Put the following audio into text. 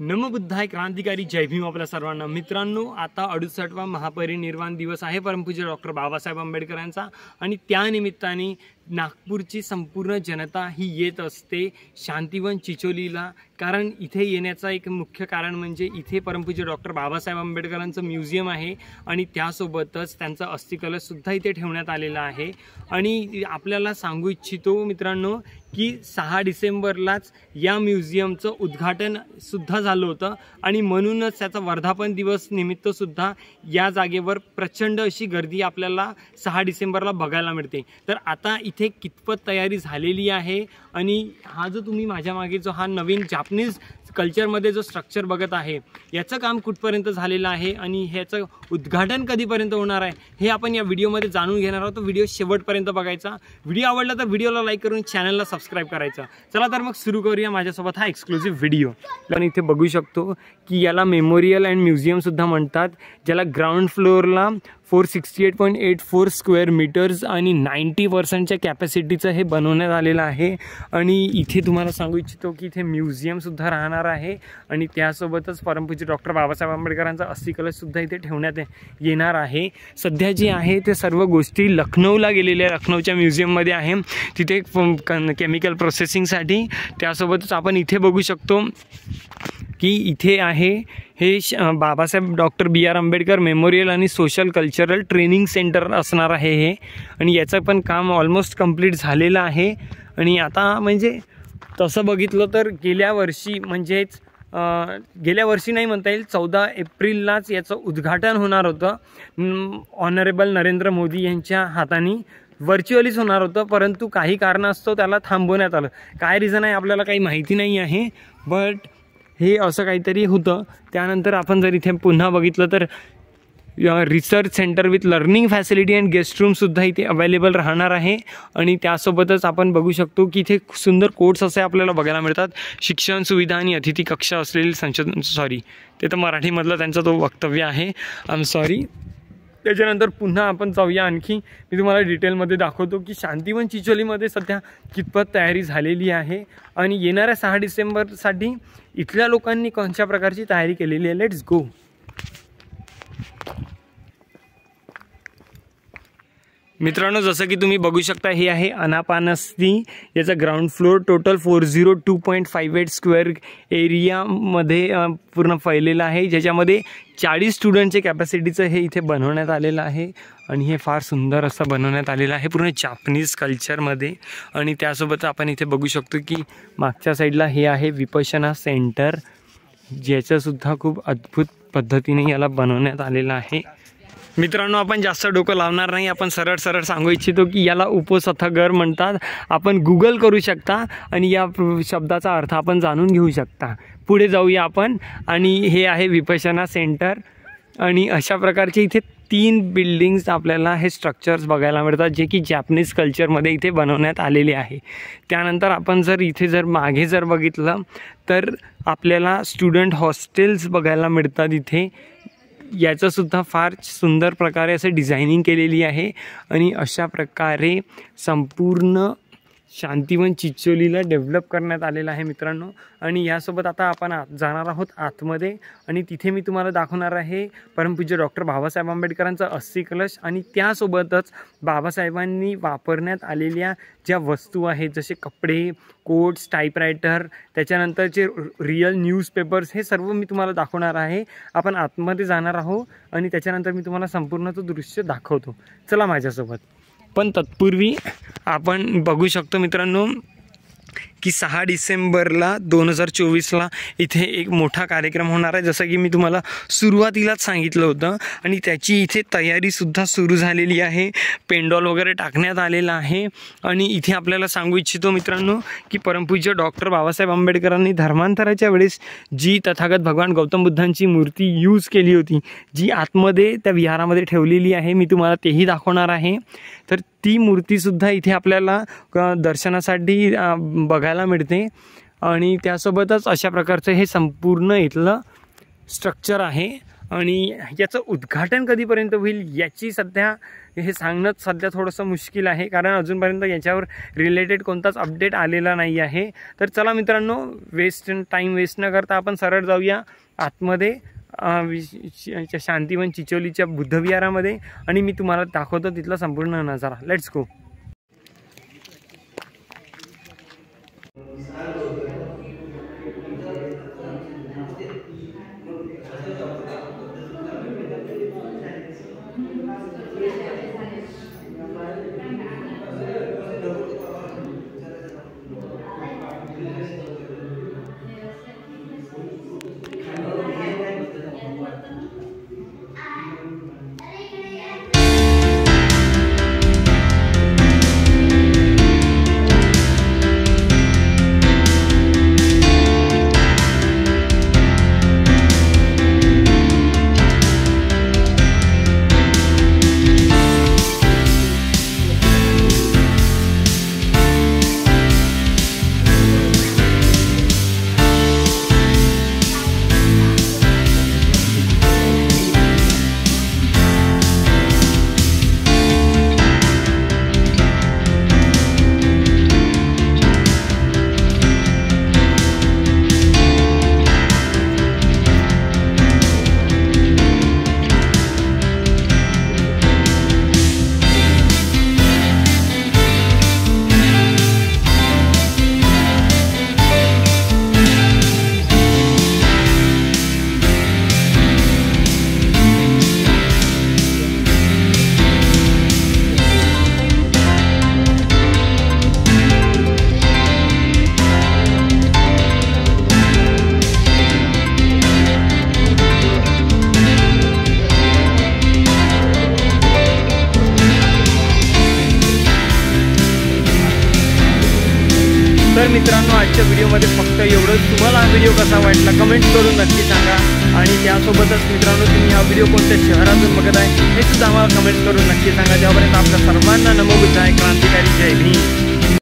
नमबुद्धाय क्रांतिकारी जय भीम आपल्या सर्वांना। मित्रांनो, आता 68वा महापरिनिर्वाण दिवस आहे परमपूज्य डॉक्टर बाबासाहेब आंबेडकरांचा आणि त्या निमित्ताने नागपूरची संपूर्ण जनता ही येत असते शांतिवन चिचोलीला। कारण इथे येण्याचा एक मुख्य कारण म्हणजे इथे परमपूज्य डॉक्टर बाबासाहेब आंबेडकरांचं म्युझियम आहे आणि त्यासोबतच त्यांचा अस्थिकलश सुद्धा इथे ठेवण्यात आलेला आहे। आणि आपल्याला सांगू इच्छितो मित्रांनो की 6 डिसेंबरलाच या म्युझियमचं उद्घाटन सुद्धा झालं होतं आणि म्हणूनच त्याचा वर्धापन दिवस निमित्त सुद्धा या जागेवर प्रचंड अशी गर्दी आपल्याला 6 डिसेंबरला बघायला मिळते। तर आता इथे कितपत तयारी झालेली आहे आणि हा जो तुम्ही माझ्या मागे जो हा नवीन जापनीज कल्चरमध्ये जो स्ट्रक्चर बघत आहे याचं काम कुठपर्यंत झालेलं आहे आणि ह्याचं उद्घाटन कधीपर्यंत होणार आहे हे आपण या व्हिडिओमध्ये जाणून घेणार आहोत। तो व्हिडिओ शेवटपर्यंत बघायचा। व्हिडिओ आवडला तर व्हिडिओला लाईक करून चॅनलला सबस्क्राईब करायचं। चला तर मग सुरू करूया माझ्यासोबत हा एक्सक्लुसिव्ह व्हिडिओ। आपण इथे बघू शकतो की याला मेमोरियल अँड म्युझियम सुद्धा म्हणतात, ज्याला ग्राउंड फ्लोअरला 468.84 स्क्वेअर मीटर्स आणि 90% कॅपॅसिटीचं हे बनवण्यात आलेलं आहे। आणि इथे तुम्हाला सांगू इच्छितो की इथे म्युझियमसुद्धा राहणार आहे आणि त्यासोबतच परमपूज्य डॉक्टर बाबासाहेब आंबेडकरांचा अस्थिकलशसुद्धा इथे ठेवण्यात येणार आहे। सध्या जे आहे ते सर्व गोष्टी लखनौला गेलेल्या लखनौच्या म्युझियममध्ये आहे, तिथे केमिकल प्रोसेसिंगसाठी। त्यासोबतच आपण इथे बघू शकतो की इथे आहे हे Babasaheb doctor B.R. Ambedkar memorial आणि सोशल कल्चरल ट्रेनिंग सेंटर असणार आहे हे। आणि याचं पण काम ऑलमोस्ट कंप्लीट झालेलं आहे। आणि आता म्हणजे तसं बघितलं तर गेल्या वर्षी म्हणजेच गेल्या वर्षी नाही म्हणता येईल, 14 एप्रिललाच याचं उद्घाटन होणार होतं। ऑनरेबल नरेंद्र मोदी यांच्या हाताने व्हर्च्युअलीच होणार होतं, परंतु काही कारणास्तव त्याला थांबवण्यात आलं। काय रिझन आहे आपल्याला काही माहिती नाही आहे, बट हे असं काहीतरी होतं। त्यानंतर आपण जर इथे पुन्हा बघितलं तर research centre with learning facility and guest रूमसुद्धा इथे अवेलेबल राहणार आहे। आणि त्यासोबतच आपण बघू शकतो की इथे सुंदर कोट्स असे आपल्याला बघायला मिळतात, शिक्षण सुविधा आणि अतिथी कक्ष असलेली संशोधन ते तर मराठीमधलं त्यांचं तो वक्तव्य आहे, आय एम सॉरी। त्याच्यानंतर पुन्हा आपण जाऊया आणखी, मी तुम्हाला डिटेलमध्ये दाखवतो की शांतिवन चिचोलीमध्ये सध्या कितपत तयारी झालेली आहे आणि येणाऱ्या 6 डिसेंबरसाठी इथल्या लोकांनी कोणत्या प्रकारची तयारी केलेली आहे। Let's go. मित्रांनो, जसं की तुम्ही बघू शकता हे आहे अनापानस्ती, याचा ग्राउंड फ्लोअर टोटल 402.58 स्क्वेअर एरियामध्ये पूर्ण फैलेलं आहे, ज्याच्यामध्ये 40 स्टुडंटचे कॅपॅसिटीचं हे इथे बनवण्यात आलेलं आहे। आणि हे फार सुंदर असं बनवण्यात आलेलं आहे पूर्ण जापनीज कल्चरमध्ये। आणि त्यासोबत आपण इथे बघू शकतो की मागच्या साईडला हे आहे विपश्यना सेंटर, ज्याचंसुद्धा खूप अद्भुत पद्धतीने याला बनवण्यात आलेलं आहे। मित्रांनो, आपण जास्त डोकं लावणार नाही, आपण सरळ सांगू इच्छितो की याला उपोसथगर म्हणतात। आपण गूगल करू शकता आणि या शब्दाचा अर्थ आपण जाणून घेऊ शकता। पुढे जाऊया आपण, आणि हे आहे विपश्यना सेंटर। आणि अशा प्रकारचे इथे 3 बिल्डिंग्स आपल्याला हे स्ट्रक्चर्स बघायला मिळतात, जे की जॅपनीज कल्चरमध्ये इथे बनवण्यात आलेले आहे। त्यानंतर आपण जर इथे जर मागे जर बघितलं तर आपल्याला स्टुडंट हॉस्टेल्स बघायला मिळतात इथे। याचंसुद्धा फार सुंदर प्रकारे असं डिझायनिंग केलेली आहे आणि अशा प्रकारे संपूर्ण शांतिवन चिचोलीला डेव्हलप करण्यात आलेलं आहे मित्रांनो। आणि यासोबत आता आपण जाणार आहोत आतमध्ये आणि तिथे मी तुम्हाला दाखवणार आहे परमपूज्य डॉक्टर बाबासाहेब आंबेडकरांचा अस्थिकलश आणि त्यासोबतच बाबासाहेबांनी वापरण्यात आलेल्या ज्या वस्तू आहेत, जसे कपडे, कोट्स, टाईपरायटर, त्याच्यानंतरचे रिअल न्यूजपेपर्स, हे सर्व मी तुम्हाला दाखवणार आहे। आपण आतमध्ये जाणार आहोत आणि त्याच्यानंतर मी तुम्हाला संपूर्ण तो दृश्य दाखवतो, चला माझ्यासोबत। पण तत्पूर्वी आपण बघू शकतो मित्रांनो की 6 डिसेंबरला 2024ला इथे एक मोठा कार्यक्रम होणार आहे, जसं की मी तुम्हाला सुरुवातीलाच सांगितलं होतं। आणि त्याची इथे तयारीसुद्धा सुरू झालेली आहे, पेंडॉल वगैरे टाकण्यात आलेला आहे। आणि इथे आपल्याला सांगू इच्छितो मित्रांनो की परमपूज्य डॉक्टर बाबासाहेब आंबेडकरांनी धर्मांतराच्या वेळेस जी तथागत भगवान गौतम बुद्धांची मूर्ती यूज केली होती, जी आतमध्ये त्या विहारामध्ये ठेवलेली आहे, मी तुम्हाला तेही दाखवणार आहे। तर ती मूर्तीसुद्धा इथे आपल्याला दर्शनासाठी बघायला मिळते। आणि त्यासोबतच अशा प्रकारचं हे संपूर्ण इथलं स्ट्रक्चर आहे। आणि याचं उद्घाटन कधीपर्यंत होईल याची सध्या हे सांगणं सध्या थोडंसं मुश्किल आहे, कारण अजूनपर्यंत याच्यावर रिलेटेड कोणताच अपडेट आलेला नाही आहे. तर चला मित्रांनो, टाईम वेस्ट न करता आपण सरळ जाऊया आतमध्ये शांतीवन चिचोलीच्या बुद्धविहारामध्ये आणि मी तुम्हाला दाखवतो तिथला संपूर्ण नजारा. Let's go. तर मित्रांनो, आजच्या व्हिडिओमध्ये फक्त एवढंच. तुम्हाला हा व्हिडिओ कसा वाटला कमेंट करून नक्की सांगा. आणि त्यासोबतच मित्रांनो, तुम्ही हा व्हिडिओ कोणत्या शहरातून बघत आहे हे सुद्धा आम्हाला कमेंट करून नक्की सांगा. त्यापर्यंत आपल्या सर्वांना नमो बुद्धाय, क्रांतिकारी जय भीम.